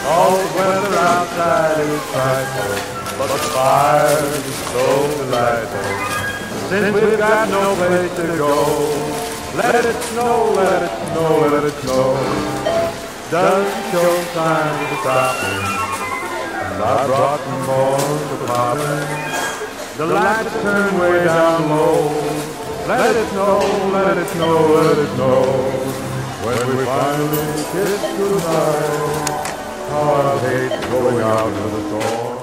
All the weather outside is frightful, but the fire is so delightful. Since we've got no place to go, let it snow, let it snow, let it snow. Doesn't show signs of stopping, and I brought some more to popping. The lights turn way down low. Let it snow, let it snow, let it snow. When we finally kiss goodnight, how I hate going out in the storm.